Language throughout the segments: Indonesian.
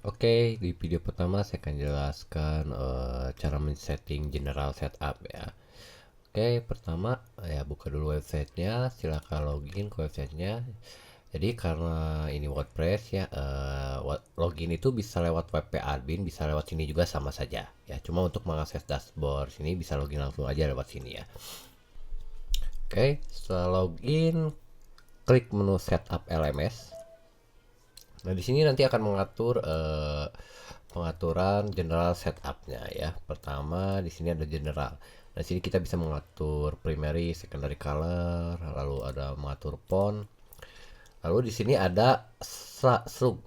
Oke, di video pertama saya akan jelaskan cara men-setting general setup ya. Oke, pertama ya buka dulu websitenya, silakan login ke websitenya. Jadi karena ini WordPress ya, login itu bisa lewat WP admin, bisa lewat sini juga sama saja ya. Cuma untuk mengakses dashboard sini bisa login langsung aja lewat sini ya. Oke, setelah login, klik menu setup LMS. Nah, di sini nanti akan mengatur pengaturan general setupnya ya. Pertama, di sini ada general. Nah, di sini kita bisa mengatur primary, secondary color, lalu ada mengatur font. Lalu di sini ada slug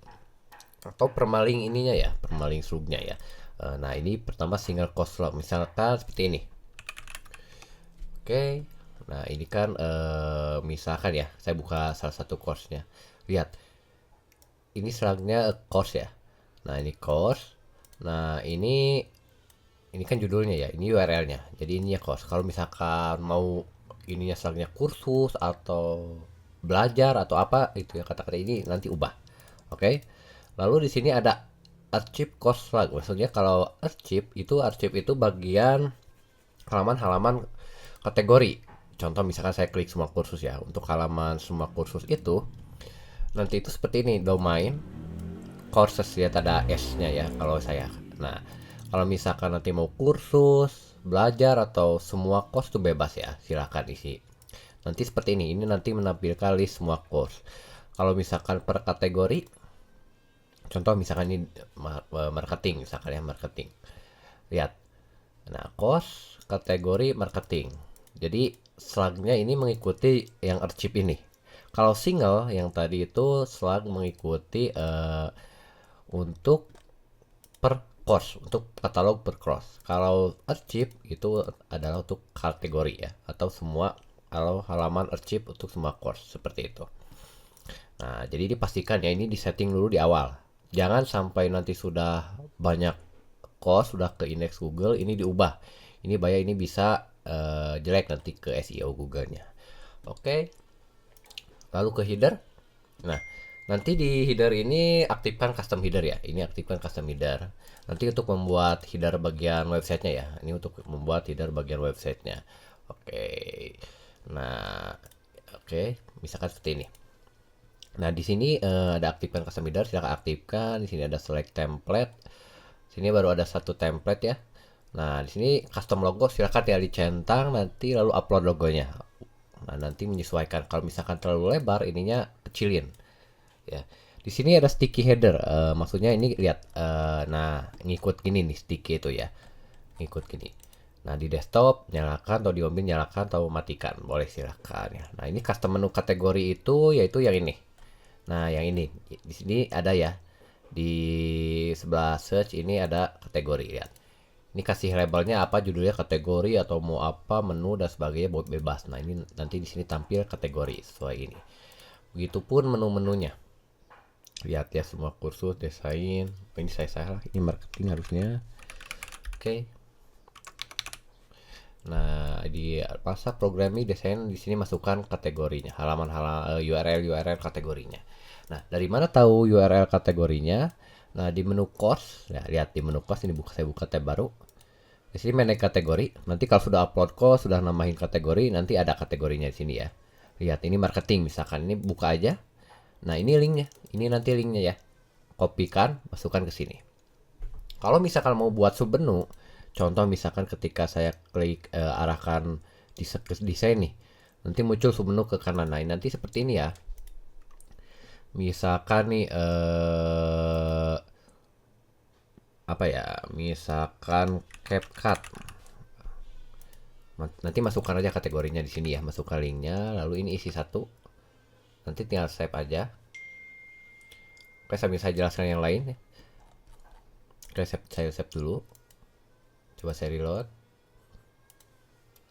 atau permaling ininya ya, permaling slugnya ya. Nah, ini pertama single cost slug, misalkan seperti ini. Oke. Nah, ini kan misalkan ya, saya buka salah satu course-nya. Lihat, ini slugnya course ya. Nah, ini course. Nah, ini kan judulnya ya, ini URL-nya. Jadi ini ya course. Kalau misalkan mau ininya slugnya kursus atau belajar atau apa itu ya, kata-kata ini nanti ubah. Oke. Lalu di sini ada archive course slug. Maksudnya kalau archive itu bagian halaman-halaman kategori. Contoh misalkan saya klik semua kursus ya. Untuk halaman semua kursus itu nanti itu seperti ini, domain courses ya, ada S-nya ya kalau saya. Nah, kalau misalkan nanti mau kursus, belajar atau semua course tuh bebas ya, silahkan isi. Nanti seperti ini nanti menampilkan list semua course. Kalau misalkan per kategori, contoh misalkan ini marketing, misalkan ya marketing. Lihat, nah course kategori marketing. Jadi slugnya ini mengikuti yang archive ini. Kalau single yang tadi itu slug mengikuti untuk per course, untuk katalog per course. Kalau archive itu adalah untuk kategori ya, atau semua, kalau halaman archive untuk semua course seperti itu. Nah, jadi dipastikan ya ini disetting dulu di awal. Jangan sampai nanti sudah banyak course, sudah ke indeks Google, ini diubah. Ini bahaya, ini bisa jelek nanti ke SEO Google-nya. Oke. Lalu ke header. Nah, nanti di header ini aktifkan custom header ya. Ini aktifkan custom header. Nanti untuk membuat header bagian websitenya ya. Ini untuk membuat header bagian websitenya. Oke. Nah, oke, misalkan seperti ini. Nah, di sini ada aktifkan custom header, silakan aktifkan. Di sini ada select template. Sini baru ada satu template ya. Nah, di sini custom logo silakan ya dicentang nanti lalu upload logonya. Nah, nanti menyesuaikan. Kalau misalkan terlalu lebar, ininya kecilin ya. Di sini ada sticky header, maksudnya ini lihat, nah ngikut gini nih sticky itu ya, ngikut gini. Nah, di desktop nyalakan atau di mobil nyalakan atau matikan, boleh silakan ya. Nah, ini custom menu kategori itu yaitu yang ini. Nah, yang ini di sini ada ya, di sebelah search ini ada kategori, lihat. Ini kasih labelnya apa, judulnya kategori atau mau apa, menu dan sebagainya, buat bebas. Nah, ini nanti di sini tampil kategori sesuai ini. Begitupun menu-menunya. Lihat ya, semua kursus, desain. Ini saya salah, ini marketing harusnya. Oke. Nah, di masa programming desain di sini masukkan kategorinya, halaman-halaman URL kategorinya. Nah, dari mana tahu URL kategorinya? Nah, di menu course, ya lihat di menu course ini, saya buka tab baru. Di sini manage kategori. Nanti kalau sudah upload course, sudah namahin kategori, nanti ada kategorinya di sini ya. Lihat ini marketing misalkan, ini buka aja. Nah, ini linknya. Ini nanti linknya ya. Kopikan, masukkan ke sini. Kalau misalkan mau buat submenu, contoh misalkan ketika saya klik arahkan desain nih, nanti muncul submenu ke kanan. Nah, nanti seperti ini ya. Misalkan nih apa ya? Misalkan CapCut. Nanti masukkan aja kategorinya di sini ya, masukkan linknya, lalu ini isi satu. Nanti tinggal save aja. Oke, sambil saya jelaskan yang lain ya. Oke, saya save dulu. Coba saya reload.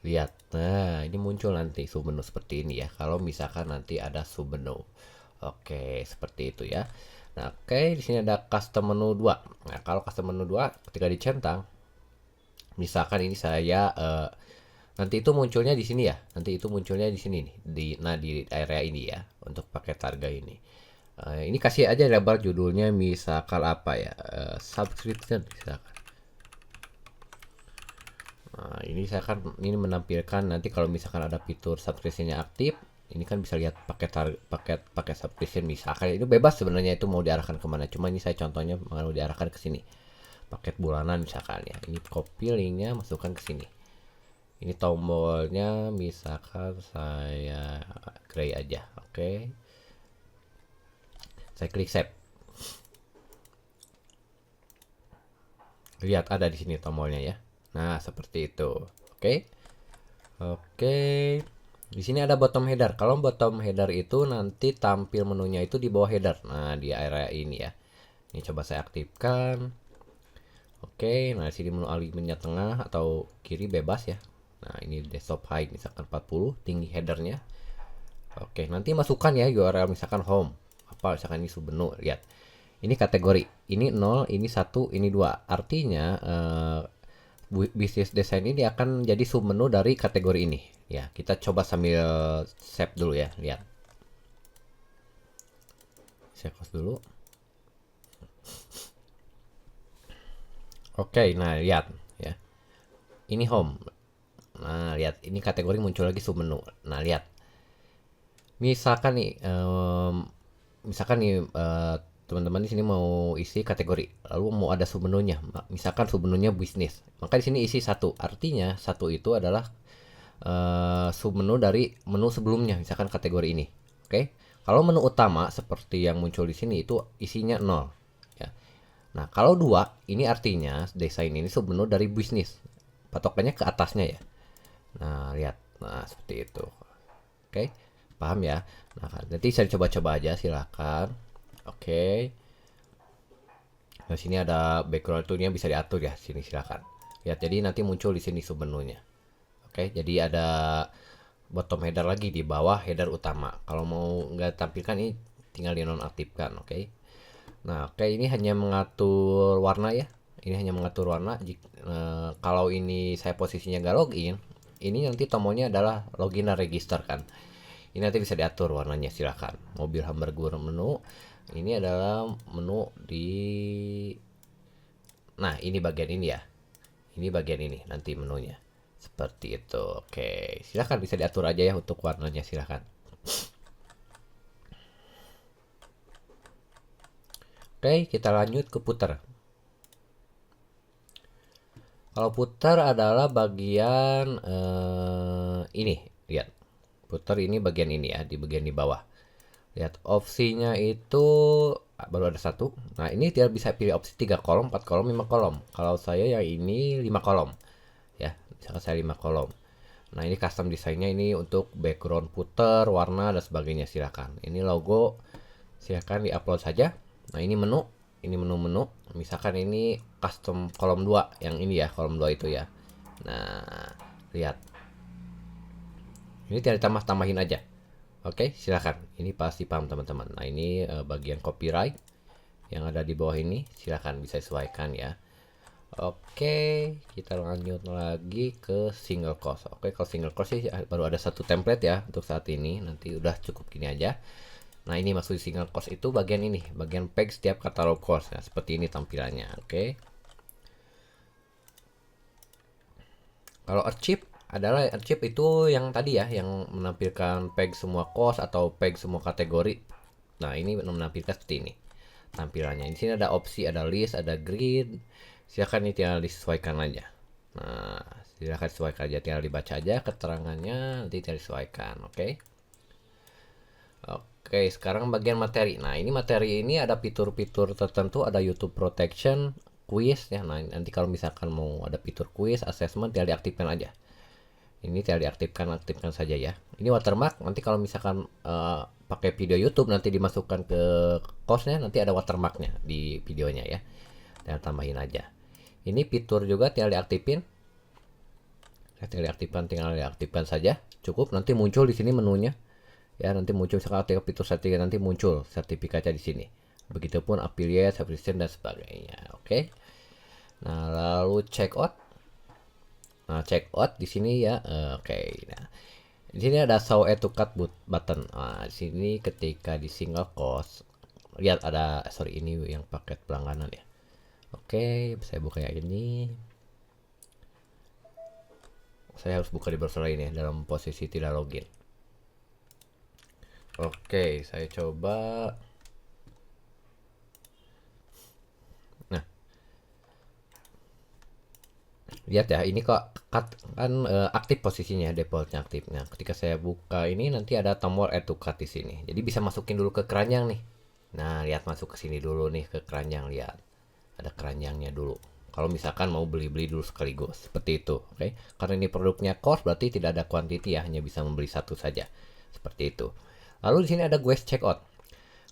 Lihat, nah ini muncul nanti submenu seperti ini ya. Kalau misalkan nanti ada submenu, oke seperti itu ya. Nah oke, di sini ada custom menu 2. Nah kalau custom menu 2 ketika dicentang, misalkan ini saya nanti itu munculnya di sini ya. Nanti itu munculnya di sini nih. Di area ini ya untuk paket harga ini. Ini kasih aja label judulnya misalkan apa ya, subscription misalkan. Nah, ini saya kan ini menampilkan nanti kalau misalkan ada fitur subscriptionnya aktif, ini kan bisa lihat paket subscription misalkan itu bebas sebenarnya itu mau diarahkan kemana. Cuma ini saya contohnya mau diarahkan ke sini. Paket bulanan misalkan ya. Ini copy linknya masukkan ke sini. Ini tombolnya misalkan saya gray aja, oke. Saya klik save. Lihat ada di sini tombolnya ya. Nah, seperti itu. Oke. Oke. Di sini ada bottom header. Kalau bottom header itu nanti tampil menunya itu di bawah header. Nah, di area ini ya. Ini coba saya aktifkan. Oke, nah di sini menu alignmentnya tengah atau kiri bebas ya. Nah, ini desktop height misalkan 40, tinggi headernya. Oke, nanti masukkan ya URL misalkan home. Apa misalkan ini submenu, lihat. Ini kategori. Ini 0, ini 1, ini 2. Artinya bisnis design ini akan jadi submenu dari kategori ini. Ya, kita coba sambil save dulu ya, lihat. Saya close dulu. Oke, nah lihat ya. Ini home. Nah, lihat ini kategori muncul lagi submenu. Nah, lihat. Misalkan nih teman-teman di sini mau isi kategori, lalu mau ada submenunya. Misalkan submenunya bisnis. Maka di sini isi satu. Artinya satu itu adalah submenu dari menu sebelumnya, misalkan kategori ini. Oke. Kalau menu utama seperti yang muncul di sini itu isinya 0 ya. Nah, kalau 2 ini artinya desain ini submenu dari bisnis. Patokannya ke atasnya ya. Nah, lihat. Nah, seperti itu. Oke. Paham ya? Nah, nanti saya coba-coba aja silakan. Oke. Nah, sini ada background toolnya bisa diatur ya. Sini silakan. Lihat, jadi nanti muncul di sini submenunya. Oke, jadi ada bottom header lagi di bawah header utama. Kalau mau nggak tampilkan ini tinggal dinonaktifkan, oke. Nah, oke, ini hanya mengatur warna ya. Ini hanya mengatur warna. Kalau ini saya posisinya nggak login, ini nanti tombolnya adalah login dan register kan. Ini nanti bisa diatur warnanya, silakan. Mobil hamburger menu. Ini adalah menu di. Nah, ini bagian ini ya. Ini bagian ini nanti menunya. Seperti itu. Oke, silakan bisa diatur aja ya untuk warnanya, silakan. Oke, kita lanjut ke putar. Kalau putar adalah bagian ini, lihat. Putar ini bagian ini ya, di bagian di bawah. Lihat opsinya itu baru ada satu. Nah, ini tidak bisa pilih opsi 3 kolom, 4 kolom, 5 kolom. Kalau saya yang ini 5 kolom. Ya, misalkan saya 5 kolom. Nah, ini custom desainnya ini untuk background putar, warna dan sebagainya, silakan. Ini logo, silakan di-upload saja. Nah, ini menu, ini menu-menu. Misalkan ini custom kolom 2, yang ini ya, kolom 2 itu ya. Nah, lihat. Ini tinggal tambah-tambahin aja. Oke, silakan. Ini pasti paham teman-teman. Nah, ini bagian copyright yang ada di bawah ini, silakan bisa sesuaikan ya. Oke, kita lanjut lagi ke single cost. Oke, kalau single cost sih baru ada satu template ya untuk saat ini. Nanti udah cukup gini aja. Nah, ini maksud single cost itu bagian ini, bagian page setiap katalog cost. Nah, seperti ini tampilannya. Oke. Kalau archive adalah archive itu yang tadi ya, yang menampilkan page semua cost atau page semua kategori. Nah, ini menampilkan seperti ini tampilannya. Di sini ada opsi, ada list, ada grid. Silakan ini tinggal disesuaikan aja. Nah, silakan sesuaikan aja, tinggal dibaca aja keterangannya, nanti tinggal disesuaikan, oke. Oke, sekarang bagian materi. Nah, ini materi ini ada fitur-fitur tertentu, ada YouTube Protection, quiz ya. Nah, nanti kalau misalkan mau ada fitur quiz, assessment, tinggal diaktifkan aja. Ini tinggal aktifkan saja ya. Ini watermark, nanti kalau misalkan pakai video YouTube nanti dimasukkan ke course-nya, nanti ada watermarknya di videonya ya. Tinggal tambahin aja. Ini fitur juga tinggal diaktifin. Tinggal diaktifkan saja. Cukup, nanti muncul di sini menunya. Ya, nanti muncul misalkan fitur setting, nanti muncul sertifikatnya di sini. Begitupun affiliate, subscription dan sebagainya. Oke. Nah, lalu check out. Nah, check out di sini ya. Oke. Nah, di sini ada show add to cart button. Nah, di sini ketika di single cost lihat ada, sorry ini yang paket pelangganan ya. Oke, saya buka yang ini. Saya harus buka di browser lain ya, dalam posisi tidak login. Oke, saya coba. Nah, lihat ya, ini kok kan aktif posisinya, defaultnya aktif. Nah, ketika saya buka ini nanti ada tombol add to cart di sini. Jadi bisa masukin dulu ke keranjang nih. Nah, lihat masuk ke sini dulu nih ke keranjang, lihat. Ada keranjangnya dulu. Kalau misalkan mau beli-beli dulu sekaligus, seperti itu, oke? Karena ini produknya cost, berarti tidak ada quantity ya, hanya bisa membeli satu saja, seperti itu. Lalu di sini ada Guest Checkout.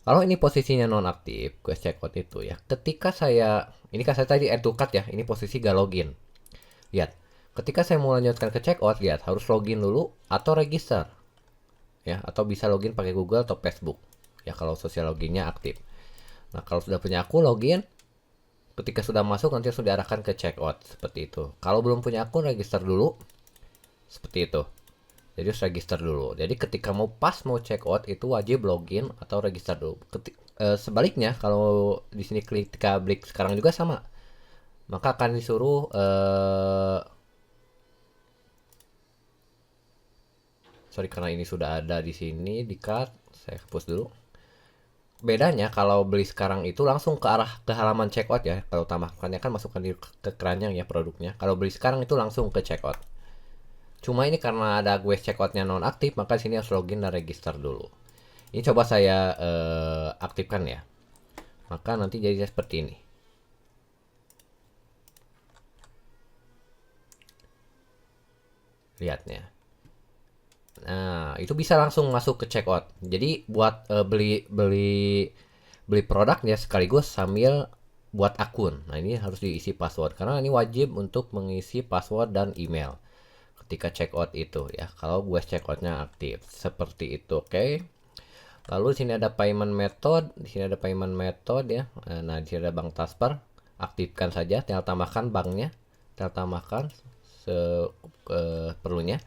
Kalau ini posisinya nonaktif, Guest Checkout itu ya, ketika saya, ini kan saya tadi add to cart ya, ini posisi gak login. Lihat, ketika saya mau lanjutkan ke checkout, lihat harus login dulu atau register, ya, atau bisa login pakai Google atau Facebook, ya kalau sosial loginnya aktif. Nah kalau sudah punya akun login, ketika sudah masuk nanti sudah diarahkan ke checkout seperti itu. Kalau belum punya akun register dulu, seperti itu. Jadi harus register dulu. Jadi ketika mau checkout itu wajib login atau register dulu. Sebaliknya kalau di sini klik sekarang juga sama, maka akan disuruh sorry karena ini sudah ada di sini di cart, saya hapus dulu. Bedanya kalau beli sekarang itu langsung ke arah ke halaman checkout ya. Kalau tambahkannya kan masukkan ke keranjang ya produknya. Kalau beli sekarang itu langsung ke checkout. Cuma ini karena ada gue checkoutnya non aktif, maka sini harus login dan register dulu. Ini coba saya aktifkan ya. Maka nanti jadinya seperti ini. Lihatnya. Nah, itu bisa langsung masuk ke checkout. Jadi buat beli produk ya sekaligus sambil buat akun. Nah, ini harus diisi password karena ini wajib untuk mengisi password dan email ketika checkout itu ya. Kalau gue checkoutnya aktif seperti itu, oke. Lalu di sini ada payment method, di sini ada payment method ya. Nah, di sini ada bank transfer, aktifkan saja, tinggal tambahkan banknya, tinggal tambahkan perlunya.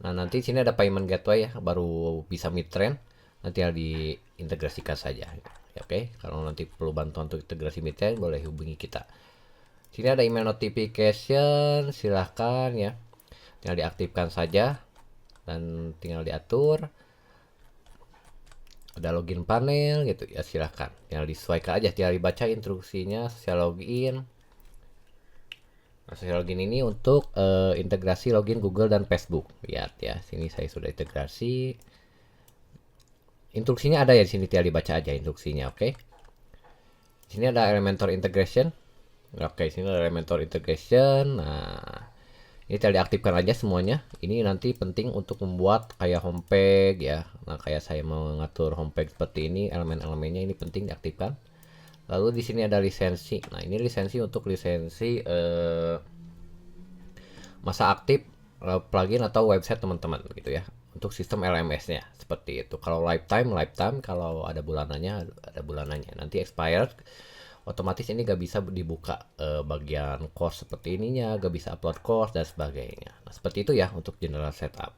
Nah, nanti di sini ada payment gateway ya, baru bisa midtrend, nanti tinggal diintegrasikan saja. Ya, oke, kalau nanti perlu bantuan untuk integrasi midtrend boleh hubungi kita. Sini ada email notification, silahkan ya. Tinggal diaktifkan saja dan tinggal diatur. Ada login panel gitu ya, silahkan. Tinggal disesuaikan aja, tinggal dibaca instruksinya social login. Nah, social login ini untuk integrasi login Google dan Facebook. Lihat ya, sini saya sudah integrasi. Instruksinya ada ya di sini, tinggal dibaca aja instruksinya, oke. Di sini ada Elementor integration. Oke, sini ada Elementor integration. Nah, ini tinggal diaktifkan aja semuanya. Ini nanti penting untuk membuat kayak homepage ya. Nah, kayak saya mau mengatur homepage seperti ini, elemen-elemennya ini penting diaktifkan. Lalu di sini ada lisensi. Nah, ini lisensi untuk lisensi masa aktif plugin atau website teman-teman gitu ya. Untuk sistem LMS-nya seperti itu. Kalau lifetime, kalau ada bulanannya, ada bulanannya. Nanti expired, otomatis ini gak bisa dibuka bagian course seperti ininya, gak bisa upload course dan sebagainya. Nah, seperti itu ya untuk general setup.